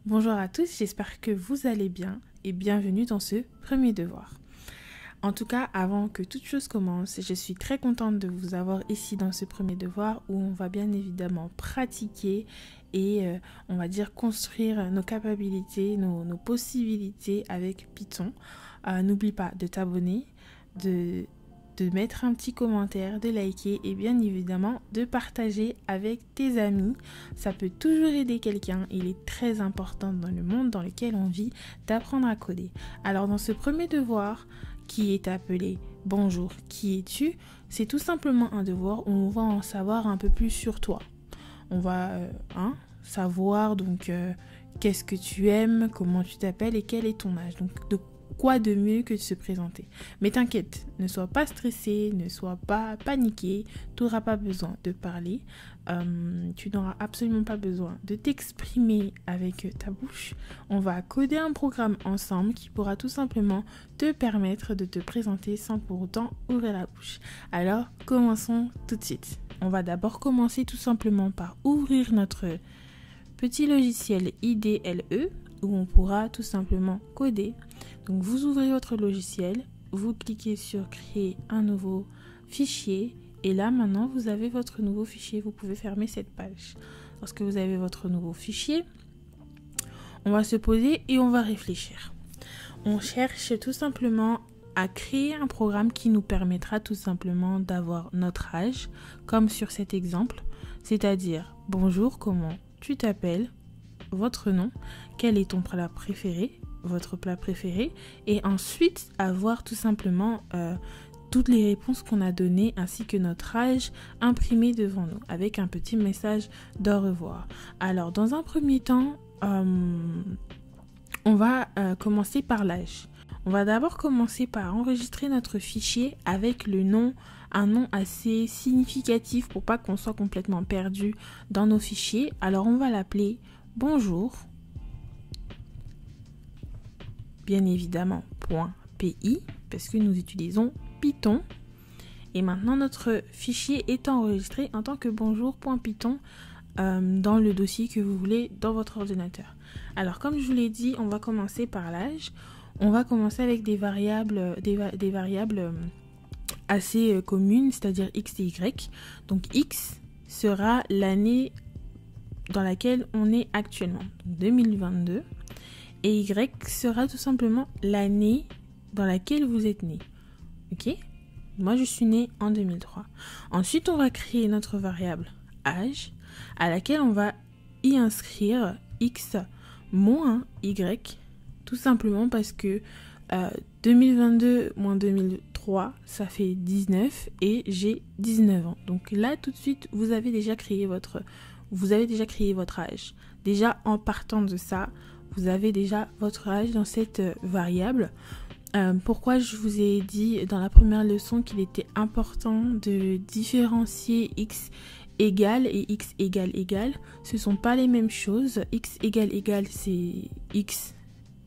Bonjour à tous, j'espère que vous allez bien et bienvenue dans ce premier devoir. En tout cas, avant que toute chose commence, je suis très contente de vous avoir ici dans ce premier devoir où on va bien évidemment pratiquer et on va dire construire nos capacités, nos possibilités avec Python. N'oublie pas de t'abonner, de mettre un petit commentaire, de liker et bien évidemment de partager avec tes amis. Ça peut toujours aider quelqu'un. Il est très important dans le monde dans lequel on vit d'apprendre à coder. Alors dans ce premier devoir qui est appelé « Bonjour, qui es-tu ?», c'est tout simplement un devoir où on va en savoir un peu plus sur toi. On va savoir donc qu'est-ce que tu aimes, comment tu t'appelles et quel est ton âge. Donc de quoi de mieux que de se présenter. Mais t'inquiète, ne sois pas stressé, ne sois pas paniqué, tu n'auras pas besoin de parler, tu n'auras absolument pas besoin de t'exprimer avec ta bouche. On va coder un programme ensemble qui pourra tout simplement te permettre de te présenter sans pour autant ouvrir la bouche. Alors, commençons tout de suite. On va d'abord commencer tout simplement par ouvrir notre petit logiciel IDLE où on pourra tout simplement coder. Donc vous ouvrez votre logiciel, vous cliquez sur créer un nouveau fichier et là maintenant vous avez votre nouveau fichier. Vous pouvez fermer cette page. Lorsque vous avez votre nouveau fichier, on va se poser et on va réfléchir. On cherche tout simplement à créer un programme qui nous permettra tout simplement d'avoir notre âge, comme sur cet exemple, c'est-à-dire bonjour, comment tu t'appelles, votre nom, quel est ton plat préféré, votre plat préféré, et ensuite avoir tout simplement toutes les réponses qu'on a données ainsi que notre âge imprimé devant nous avec un petit message d'au revoir. Alors dans un premier temps, on va commencer par l'âge. On va d'abord commencer par enregistrer notre fichier avec le nom, un nom assez significatif pour pas qu'on soit complètement perdu dans nos fichiers. Alors on va l'appeler bonjour, bien évidemment .pi parce que nous utilisons Python. Et maintenant notre fichier est enregistré en tant que bonjour.python dans le dossier que vous voulez dans votre ordinateur. Alors comme je vous l'ai dit, on va commencer par l'âge. On va commencer avec des variables, des variables assez communes, c'est-à-dire x et y. Donc x sera l'année dans laquelle on est actuellement, donc 2022. Et y sera tout simplement l'année dans laquelle vous êtes né. Ok ? Moi, je suis née en 2003. Ensuite, on va créer notre variable âge à laquelle on va y inscrire x moins y, tout simplement parce que 2022 moins 2003, ça fait 19 et j'ai 19 ans. Donc là, tout de suite, vous avez déjà créé votre âge. Déjà, en partant de ça, vous avez déjà votre âge dans cette variable. Pourquoi je vous ai dit dans la première leçon qu'il était important de différencier x égale et x égale égale. Ce ne sont pas les mêmes choses. X égale égale, c'est x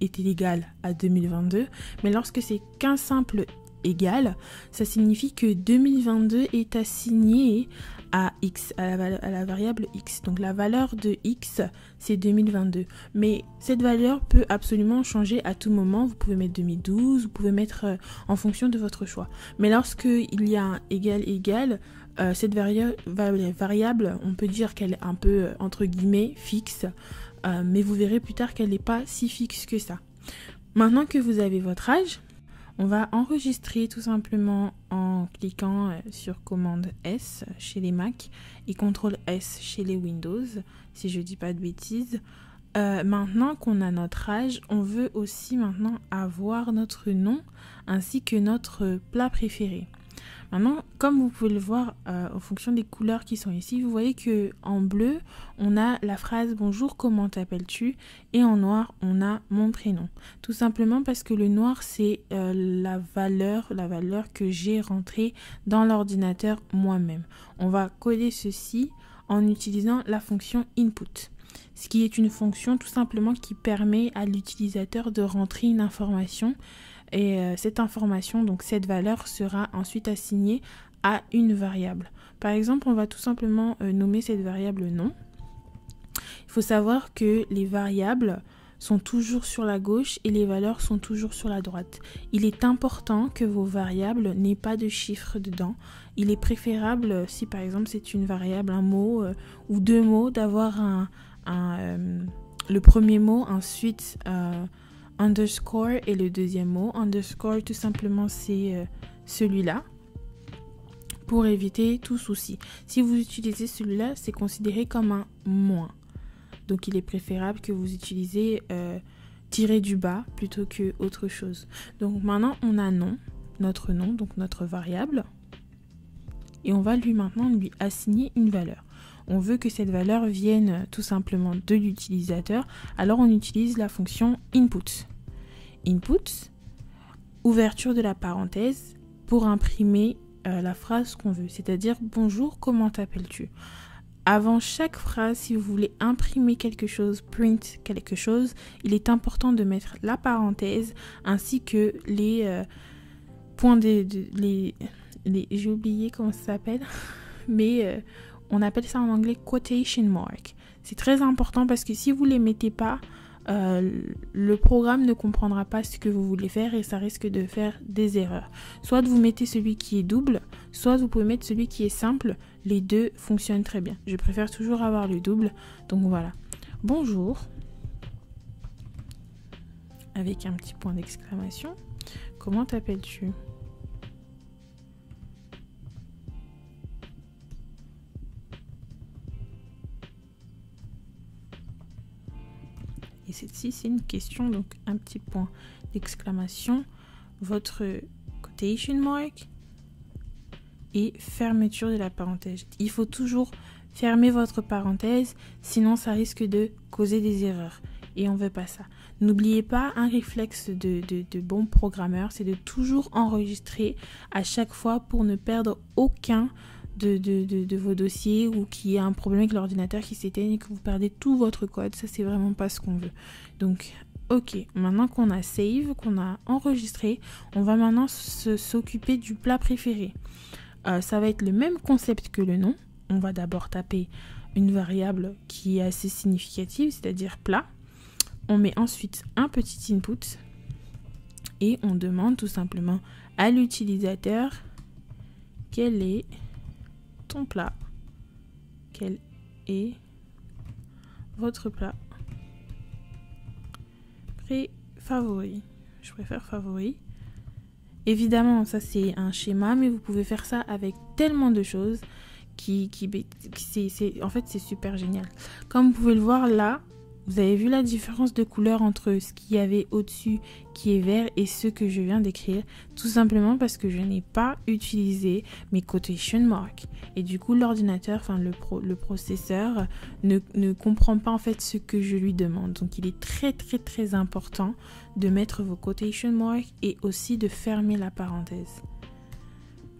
est égal à 2022. Mais lorsque c'est qu'un simple égal, ça signifie que 2022 est assigné à x, à la variable x. Donc la valeur de x, c'est 2022. Mais cette valeur peut absolument changer à tout moment. Vous pouvez mettre 2012, vous pouvez mettre en fonction de votre choix. Mais lorsque il y a un égal, cette variable, on peut dire qu'elle est un peu, entre guillemets, fixe. Mais vous verrez plus tard qu'elle n'est pas si fixe que ça. Maintenant que vous avez votre âge, on va enregistrer tout simplement en cliquant sur commande S chez les Mac et CTRL S chez les Windows, si je ne dis pas de bêtises. Maintenant qu'on a notre âge, on veut aussi maintenant avoir notre nom ainsi que notre plat préféré. Maintenant, comme vous pouvez le voir en fonction des couleurs qui sont ici, vous voyez que en bleu, on a la phrase « Bonjour, comment t'appelles-tu » et en noir, on a mon prénom. Tout simplement parce que le noir, c'est la valeur que j'ai rentrée dans l'ordinateur moi-même. On va coder ceci en utilisant la fonction « Input ». Ce qui est une fonction tout simplement qui permet à l'utilisateur de rentrer une information. Et cette information, donc cette valeur, sera ensuite assignée à une variable. Par exemple, on va tout simplement nommer cette variable nom. Il faut savoir que les variables sont toujours sur la gauche et les valeurs sont toujours sur la droite. Il est important que vos variables n'aient pas de chiffres dedans. Il est préférable, si par exemple c'est une variable, un mot ou deux mots, d'avoir le premier mot, ensuite underscore et le deuxième mot. Underscore, tout simplement, c'est celui-là, pour éviter tout souci. Si vous utilisez celui-là, c'est considéré comme un moins. Donc il est préférable que vous utilisez tiré du bas plutôt que autre chose. Donc maintenant on a notre nom, donc notre variable. Et on va maintenant lui assigner une valeur. On veut que cette valeur vienne tout simplement de l'utilisateur. Alors on utilise la fonction input. Input, ouverture de la parenthèse pour imprimer la phrase qu'on veut. C'est-à-dire bonjour, comment t'appelles-tu ? Avant chaque phrase, si vous voulez imprimer quelque chose, print quelque chose, il est important de mettre la parenthèse ainsi que les points j'ai oublié comment ça s'appelle, mais on appelle ça en anglais quotation mark. C'est très important parce que si vous ne les mettez pas, le programme ne comprendra pas ce que vous voulez faire et ça risque de faire des erreurs. Soit vous mettez celui qui est double, soit vous pouvez mettre celui qui est simple. Les deux fonctionnent très bien. Je préfère toujours avoir le double. Donc voilà. Bonjour. Avec un petit point d'exclamation. Comment t'appelles-tu ? Et celle-ci, c'est une question, donc un petit point d'exclamation, votre quotation mark et fermeture de la parenthèse. Il faut toujours fermer votre parenthèse, sinon ça risque de causer des erreurs. Et on ne veut pas ça. N'oubliez pas, un réflexe de bon programmeur, c'est de toujours enregistrer à chaque fois pour ne perdre aucun de vos dossiers ou qu'il y ait un problème avec l'ordinateur qui s'éteigne et que vous perdez tout votre code. Ça, c'est vraiment pas ce qu'on veut. Donc, ok, maintenant qu'on a save, qu'on a enregistré, on va maintenant s'occuper du plat préféré. Ça va être le même concept que le nom. On va d'abord taper une variable qui est assez significative, c'est-à-dire plat. On met ensuite un petit input et on demande tout simplement à l'utilisateur quel est ton plat, quel est votre plat favori. Je préfère favori. Évidemment, ça c'est un schéma, mais vous pouvez faire ça avec tellement de choses en fait c'est super génial. Comme vous pouvez le voir là, vous avez vu la différence de couleur entre ce qu'il y avait au-dessus qui est vert et ce que je viens d'écrire, tout simplement parce que je n'ai pas utilisé mes quotation marks. Et du coup, l'ordinateur, enfin le processeur ne comprend pas en fait ce que je lui demande. Donc il est très très très important de mettre vos quotation marks et aussi de fermer la parenthèse.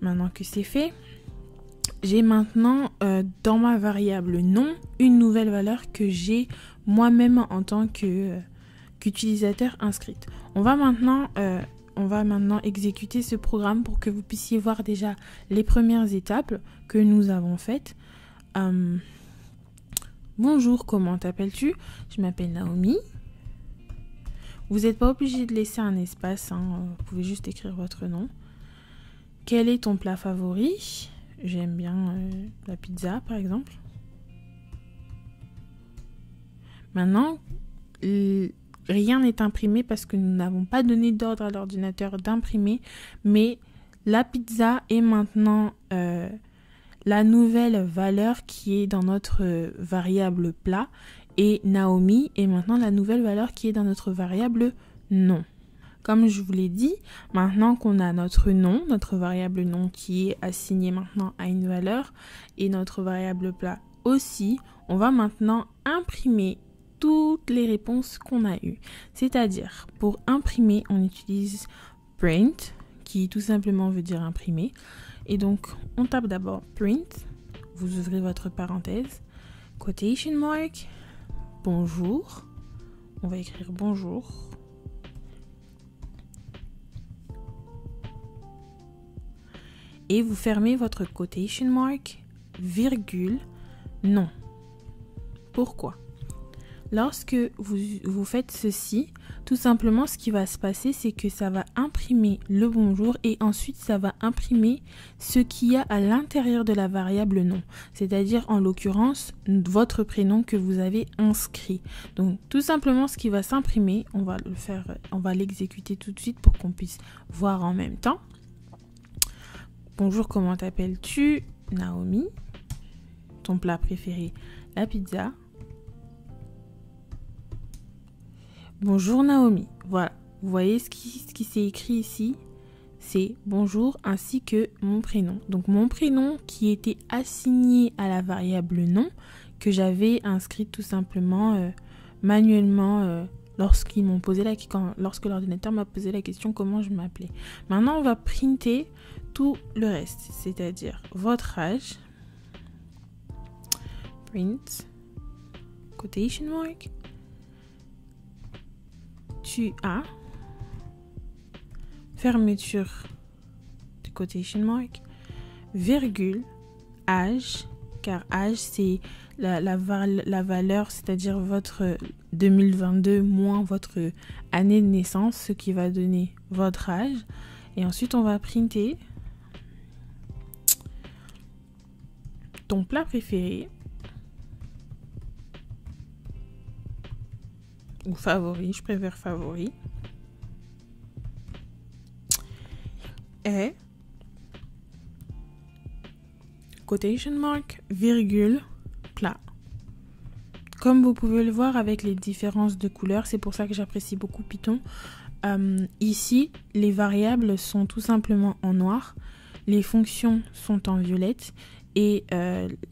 Maintenant que c'est fait, j'ai maintenant dans ma variable nom une nouvelle valeur que j'ai moi-même en tant qu'utilisateur inscrite. On va maintenant exécuter ce programme pour que vous puissiez voir déjà les premières étapes que nous avons faites. Bonjour, comment t'appelles-tu ? Je m'appelle Naomi. Vous n'êtes pas obligé de laisser un espace, hein, vous pouvez juste écrire votre nom. Quel est ton plat favori ? J'aime bien la pizza, par exemple. Maintenant, rien n'est imprimé parce que nous n'avons pas donné d'ordre à l'ordinateur d'imprimer, mais la pizza est maintenant la nouvelle valeur qui est dans notre variable plat et Naomi est maintenant la nouvelle valeur qui est dans notre variable nom. Comme je vous l'ai dit, maintenant qu'on a notre nom, notre variable nom qui est assignée maintenant à une valeur et notre variable plat aussi, on va maintenant imprimer toutes les réponses qu'on a eues. C'est-à-dire, pour imprimer, on utilise print, qui tout simplement veut dire imprimer. Et donc, on tape d'abord print, vous ouvrez votre parenthèse, quotation mark, bonjour, on va écrire bonjour. Et vous fermez votre quotation mark, virgule, non. Pourquoi ? lorsque vous faites ceci, tout simplement ce qui va se passer, c'est que ça va imprimer le bonjour et ensuite ça va imprimer ce qu'il y a à l'intérieur de la variable nom, c'est-à-dire en l'occurrence votre prénom que vous avez inscrit. Donc tout simplement ce qui va s'imprimer, on va l'exécuter tout de suite pour qu'on puisse voir en même temps. Bonjour, comment t'appelles-tu? Naomi. Ton plat préféré, la pizza. Bonjour Naomi. Voilà, vous voyez ce qui s'est écrit ici, c'est bonjour ainsi que mon prénom. Donc mon prénom qui était assigné à la variable nom que j'avais inscrite tout simplement manuellement lorsque l'ordinateur m'a posé la question comment je m'appelais. Maintenant on va printer tout le reste, c'est-à-dire votre âge. Print, quotation mark, tu as, fermeture de quotation mark, virgule, âge, car âge c'est la valeur, c'est-à-dire votre 2022 moins votre année de naissance, ce qui va donner votre âge. Et ensuite on va printer ton plat préféré, ou favori, je préfère favori, et quotation mark, virgule, plat. Comme vous pouvez le voir avec les différences de couleurs, c'est pour ça que j'apprécie beaucoup Python. Ici, les variables sont tout simplement en noir, les fonctions sont en violette et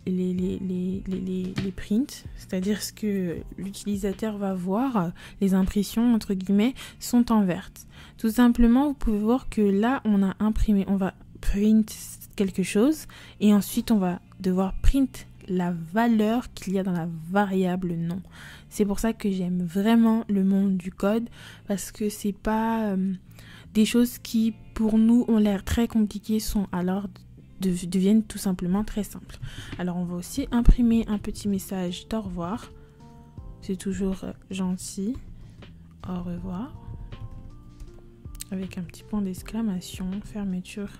les prints, c'est-à-dire ce que l'utilisateur va voir, les impressions entre guillemets, sont en verte. Tout simplement, vous pouvez voir que là, on a imprimé, on va print quelque chose et ensuite on va devoir print la valeur qu'il y a dans la variable nom. C'est pour ça que j'aime vraiment le monde du code, parce que c'est pas des choses qui pour nous ont l'air très compliquées, sont alors deviennent tout simplement très simples. Alors on va aussi imprimer un petit message d'au revoir, c'est toujours gentil, au revoir, avec un petit point d'exclamation, fermeture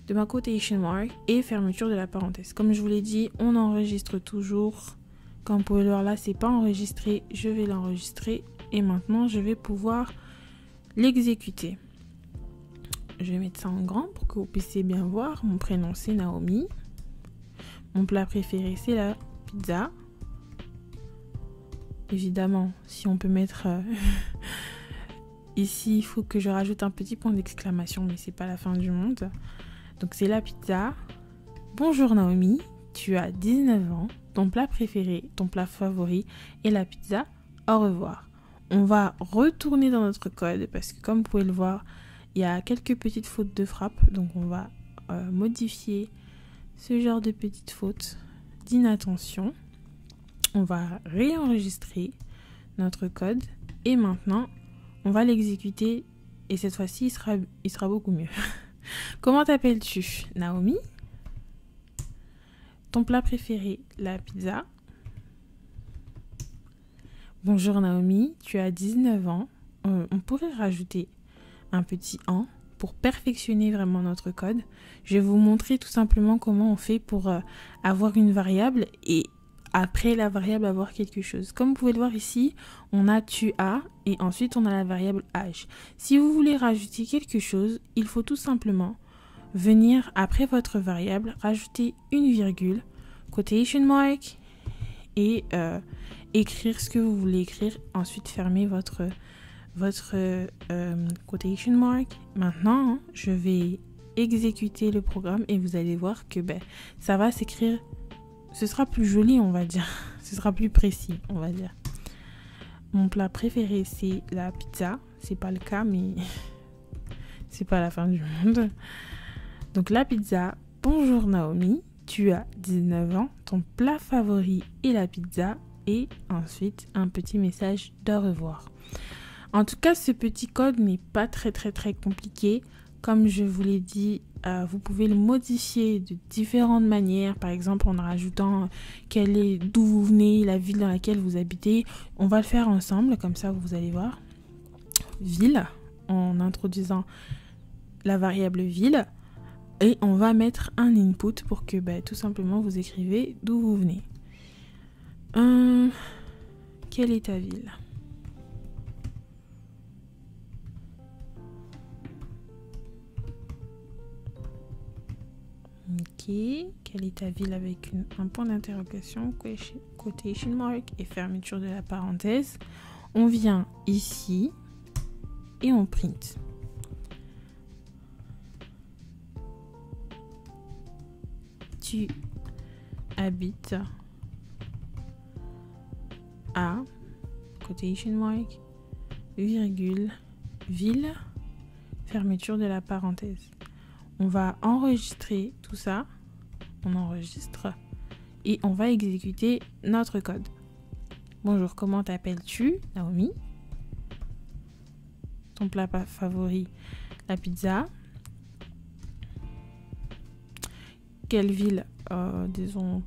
de ma quotation mark et fermeture de la parenthèse. Comme je vous l'ai dit, on enregistre toujours. Comme vous pouvez le voir là, c'est pas enregistré, je vais l'enregistrer et maintenant je vais pouvoir l'exécuter. Je vais mettre ça en grand pour que vous puissiez bien voir. Mon prénom c'est Naomi. Mon plat préféré c'est la pizza. Évidemment, si on peut mettre ici, il faut que je rajoute un petit point d'exclamation, mais c'est pas la fin du monde. Donc c'est la pizza. Bonjour Naomi, tu as 19 ans, ton plat préféré, ton plat favori est la pizza. Au revoir. On va retourner dans notre code parce que comme vous pouvez le voir, il y a quelques petites fautes de frappe. Donc on va modifier ce genre de petites fautes d'inattention. On va réenregistrer notre code et maintenant on va l'exécuter et cette fois-ci il sera beaucoup mieux. Comment t'appelles-tu? Naomi. Ton plat préféré, la pizza. Bonjour Naomi, tu as 19 ans. On pourrait rajouter un petit « en » pour perfectionner vraiment notre code. Je vais vous montrer tout simplement comment on fait pour avoir une variable et après la variable avoir quelque chose. Comme vous pouvez le voir ici, on a tu as et ensuite on a la variable âge. Si vous voulez rajouter quelque chose, il faut tout simplement venir après votre variable, rajouter une virgule, quotation mark et écrire ce que vous voulez écrire. Ensuite fermer votre quotation mark. Maintenant, je vais exécuter le programme et vous allez voir que ça va s'écrire. Ce sera plus joli, on va dire. Ce sera plus précis, on va dire. Mon plat préféré, c'est la pizza. C'est pas le cas, mais c'est pas la fin du monde. Donc la pizza. Bonjour Naomi, tu as 19 ans. Ton plat favori est la pizza. Et ensuite, un petit message d'au revoir. En tout cas, ce petit code n'est pas très compliqué. Comme je vous l'ai dit, vous pouvez le modifier de différentes manières, par exemple en rajoutant d'où vous venez, la ville dans laquelle vous habitez. On va le faire ensemble, comme ça vous allez voir. Ville, en introduisant la variable ville, et on va mettre un input pour que tout simplement vous écrivez d'où vous venez. Quelle est ta ville ? Ok, quelle est ta ville avec un point d'interrogation, quotation mark et fermeture de la parenthèse. On vient ici et on print. Tu habites à quotation mark, virgule, ville, fermeture de la parenthèse. On va enregistrer tout ça, on enregistre et on va exécuter notre code. Bonjour, comment t'appelles-tu, Naomi? Ton plat favori, la pizza. Quelle ville? Disons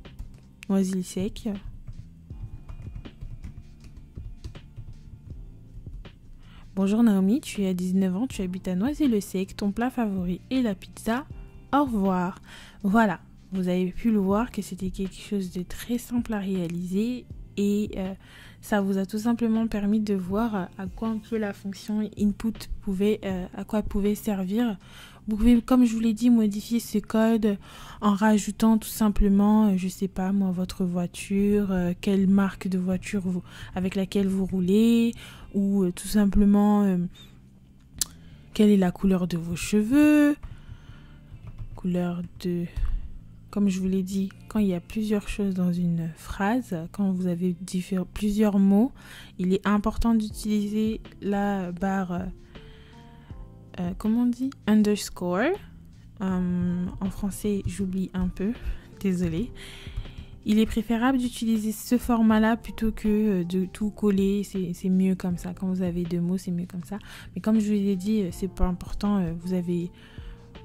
Noisy-le-Sec. Bonjour Naomi, tu as 19 ans, tu habites à Noisy-le-Sec, ton plat favori est la pizza. Au revoir. Voilà, vous avez pu le voir que c'était quelque chose de très simple à réaliser et ça vous a tout simplement permis de voir à quoi un peu la fonction input pouvait servir. Vous pouvez, comme je vous l'ai dit, modifier ce code en rajoutant tout simplement, je sais pas moi, votre voiture, quelle marque de voiture avec laquelle vous roulez, ou tout simplement quelle est la couleur de vos cheveux, comme je vous l'ai dit, quand il y a plusieurs choses dans une phrase, quand vous avez plusieurs mots, il est important d'utiliser la barre comment on dit, underscore. En français, j'oublie un peu, désolée. Il est préférable d'utiliser ce format-là plutôt que de tout coller. C'est mieux comme ça. Quand vous avez 2 mots, c'est mieux comme ça. Mais comme je vous l'ai dit, c'est pas important.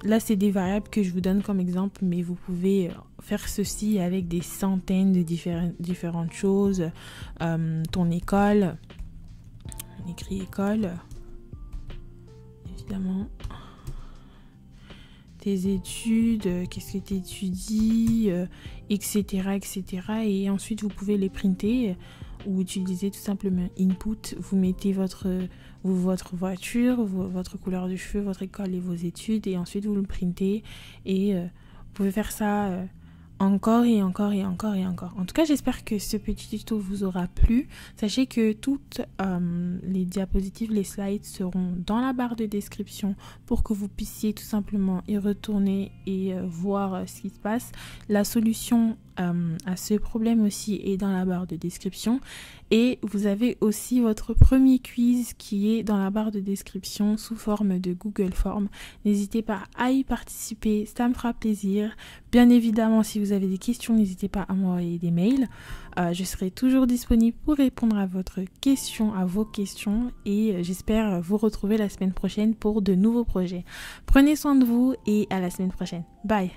Là, c'est des variables que je vous donne comme exemple, mais vous pouvez faire ceci avec des centaines de différentes choses. Ton école. On écrit école. Évidemment. Tes études, qu'est-ce que tu étudies, etc., etc. Et ensuite, vous pouvez les printer ou utiliser tout simplement input. Vous mettez votre voiture, votre couleur de cheveux, votre école et vos études. Et ensuite, vous le printez. Et vous pouvez faire ça encore et encore et encore et encore. En tout cas, j'espère que ce petit tuto vous aura plu. Sachez que toutes les diapositives, les slides seront dans la barre de description pour que vous puissiez tout simplement y retourner et voir ce qui se passe. La solution à ce problème aussi est dans la barre de description. Et vous avez aussi votre premier quiz qui est dans la barre de description sous forme de Google Form. N'hésitez pas à y participer, ça me fera plaisir. Bien évidemment, si vous avez des questions, n'hésitez pas à m'envoyer des mails. Je serai toujours disponible pour répondre à vos questions et j'espère vous retrouver la semaine prochaine pour de nouveaux projets. Prenez soin de vous et à la semaine prochaine. Bye!